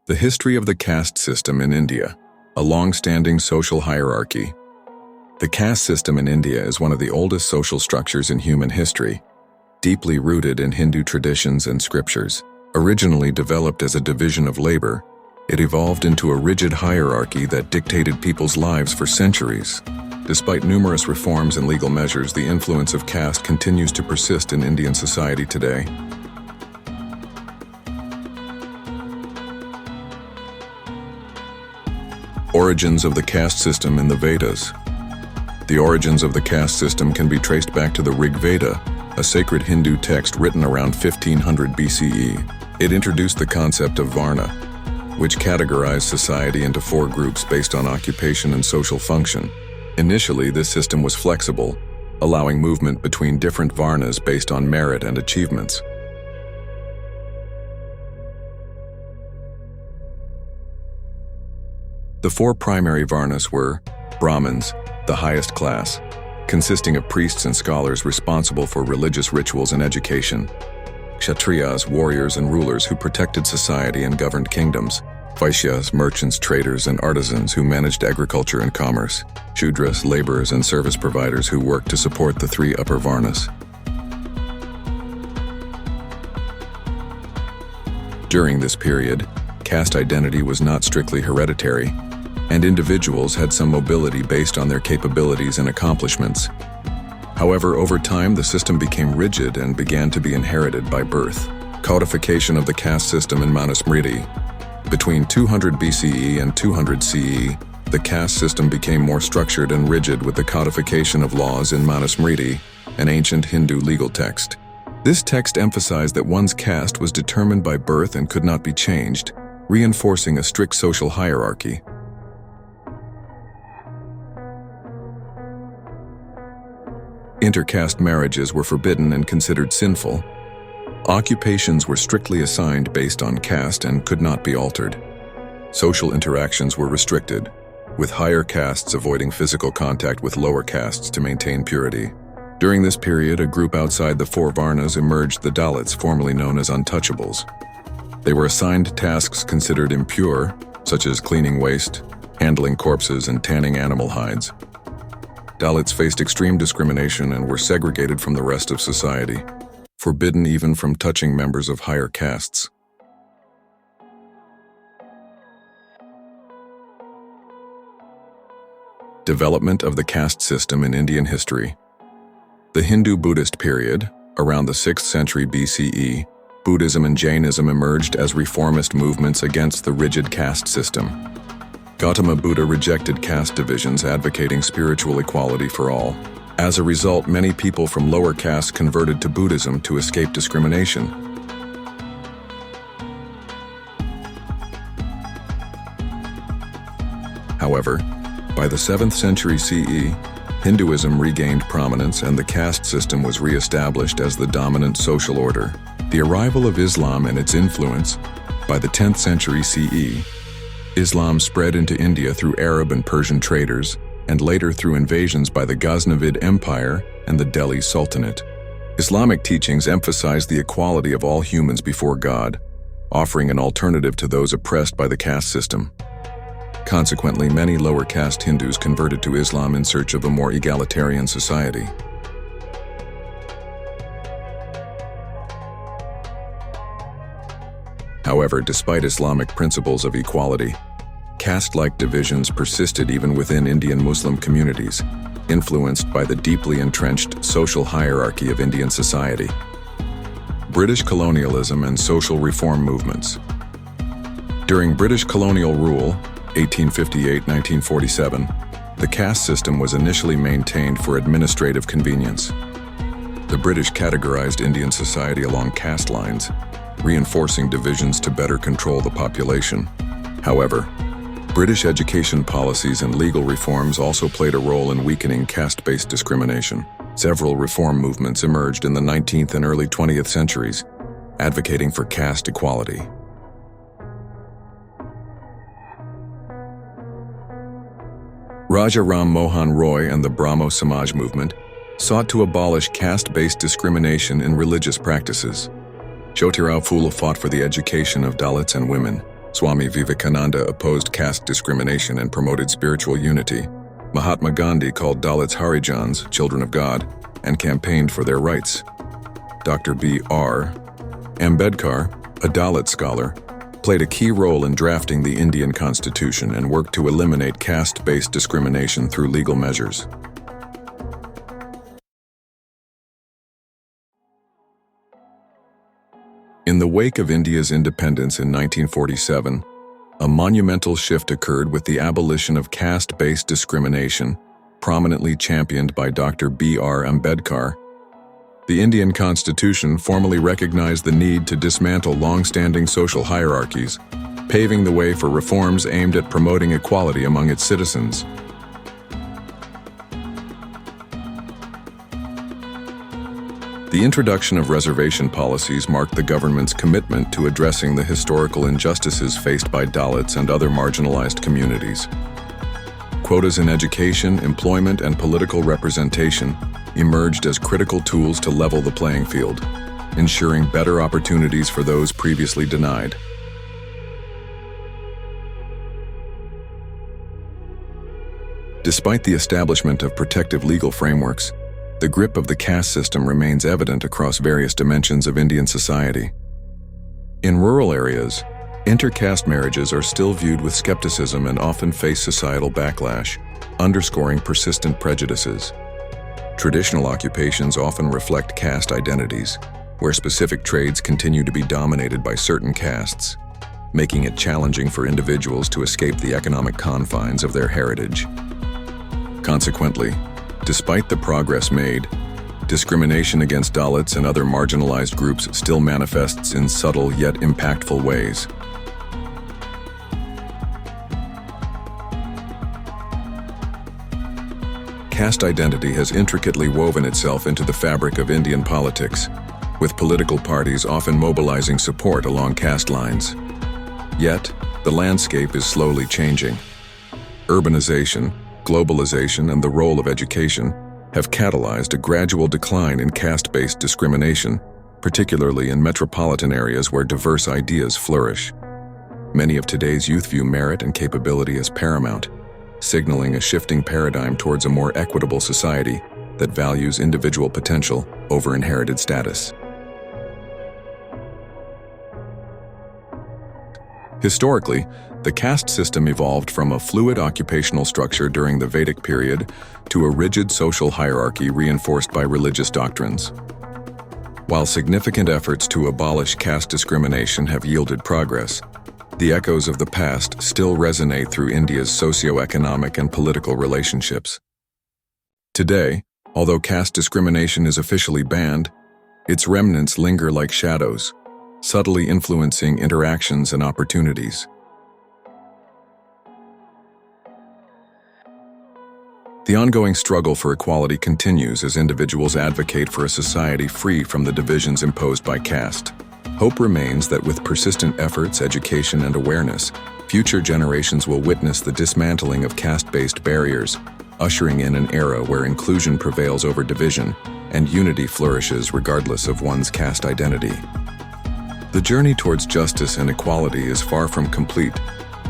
The history of the caste system in India, a long-standing social hierarchy. The caste system in India is one of the oldest social structures in human history, deeply rooted in Hindu traditions and scriptures. Originally developed as a division of labor, it evolved into a rigid hierarchy that dictated people's lives for centuries. Despite numerous reforms and legal measures, the influence of caste continues to persist in Indian society today. Origins of the caste system in the Vedas. The origins of the caste system can be traced back to the Rig Veda, a sacred Hindu text written around 1500 BCE. It introduced the concept of Varna, which categorized society into 4 groups based on occupation and social function. Initially, this system was flexible, allowing movement between different Varnas based on merit and achievements. The 4 primary Varnas were Brahmins, the highest class, consisting of priests and scholars responsible for religious rituals and education. Kshatriyas, warriors and rulers who protected society and governed kingdoms. Vaishyas, merchants, traders, and artisans who managed agriculture and commerce. Shudras, laborers and service providers who worked to support the 3 upper Varnas. During this period, caste identity was not strictly hereditary, and individuals had some mobility based on their capabilities and accomplishments. However, over time, the system became rigid and began to be inherited by birth. Codification of the caste system in Manusmriti. Between 200 BCE and 200 CE, the caste system became more structured and rigid with the codification of laws in Manusmriti, an ancient Hindu legal text. This text emphasized that one's caste was determined by birth and could not be changed, reinforcing a strict social hierarchy. Intercaste marriages were forbidden and considered sinful. Occupations were strictly assigned based on caste and could not be altered. Social interactions were restricted, with higher castes avoiding physical contact with lower castes to maintain purity. During this period, a group outside the 4 Varnas emerged, the Dalits, formerly known as untouchables. They were assigned tasks considered impure, such as cleaning waste, handling corpses, and tanning animal hides. Dalits faced extreme discrimination and were segregated from the rest of society, forbidden even from touching members of higher castes. Development of the caste system in Indian history. The Hindu-Buddhist period, around the 6th century BCE, Buddhism and Jainism emerged as reformist movements against the rigid caste system. Gautama Buddha rejected caste divisions, advocating spiritual equality for all. As a result, many people from lower castes converted to Buddhism to escape discrimination. However, by the 7th century CE, Hinduism regained prominence and the caste system was re-established as the dominant social order. The arrival of Islam and its influence. By the 10th century CE, Islam spread into India through Arab and Persian traders, and later through invasions by the Ghaznavid Empire and the Delhi Sultanate. Islamic teachings emphasized the equality of all humans before God, offering an alternative to those oppressed by the caste system. Consequently, many lower caste Hindus converted to Islam in search of a more egalitarian society. However, despite Islamic principles of equality, caste-like divisions persisted even within Indian Muslim communities, influenced by the deeply entrenched social hierarchy of Indian society. British colonialism and social reform movements. During British colonial rule, 1858-1947, the caste system was initially maintained for administrative convenience. The British categorized Indian society along caste lines, reinforcing divisions to better control the population. However, British education policies and legal reforms also played a role in weakening caste-based discrimination. Several reform movements emerged in the 19th and early 20th centuries, advocating for caste equality. Raja Ram Mohan Roy and the Brahmo Samaj movement sought to abolish caste-based discrimination in religious practices. Jyotirao Phule fought for the education of Dalits and women, Swami Vivekananda opposed caste discrimination and promoted spiritual unity. Mahatma Gandhi called Dalits Harijans, children of God, and campaigned for their rights. Dr. B.R. Ambedkar, a Dalit scholar, played a key role in drafting the Indian Constitution and worked to eliminate caste-based discrimination through legal measures. In the wake of India's independence in 1947, a monumental shift occurred with the abolition of caste-based discrimination, prominently championed by Dr. B.R. Ambedkar. The Indian Constitution formally recognized the need to dismantle long-standing social hierarchies, paving the way for reforms aimed at promoting equality among its citizens. The introduction of reservation policies marked the government's commitment to addressing the historical injustices faced by Dalits and other marginalized communities. Quotas in education, employment, and political representation emerged as critical tools to level the playing field, ensuring better opportunities for those previously denied. Despite the establishment of protective legal frameworks, the grip of the caste system remains evident across various dimensions of Indian society. In rural areas, intercaste marriages are still viewed with skepticism and often face societal backlash, underscoring persistent prejudices. Traditional occupations often reflect caste identities, where specific trades continue to be dominated by certain castes, making it challenging for individuals to escape the economic confines of their heritage. Consequently, despite the progress made, discrimination against Dalits and other marginalized groups still manifests in subtle yet impactful ways. Caste identity has intricately woven itself into the fabric of Indian politics, with political parties often mobilizing support along caste lines. Yet, the landscape is slowly changing. Urbanization, globalization, and the role of education have catalyzed a gradual decline in caste-based discrimination, particularly in metropolitan areas where diverse ideas flourish. Many of today's youth view merit and capability as paramount, signaling a shifting paradigm towards a more equitable society that values individual potential over inherited status. Historically, the caste system evolved from a fluid occupational structure during the Vedic period to a rigid social hierarchy reinforced by religious doctrines. While significant efforts to abolish caste discrimination have yielded progress, the echoes of the past still resonate through India's socio-economic and political relationships. Today, although caste discrimination is officially banned, its remnants linger like shadows, subtly influencing interactions and opportunities. The ongoing struggle for equality continues as individuals advocate for a society free from the divisions imposed by caste. Hope remains that with persistent efforts, education, and awareness, future generations will witness the dismantling of caste-based barriers, ushering in an era where inclusion prevails over division and unity flourishes regardless of one's caste identity. The journey towards justice and equality is far from complete,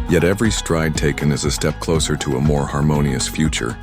yet every stride taken is a step closer to a more harmonious future.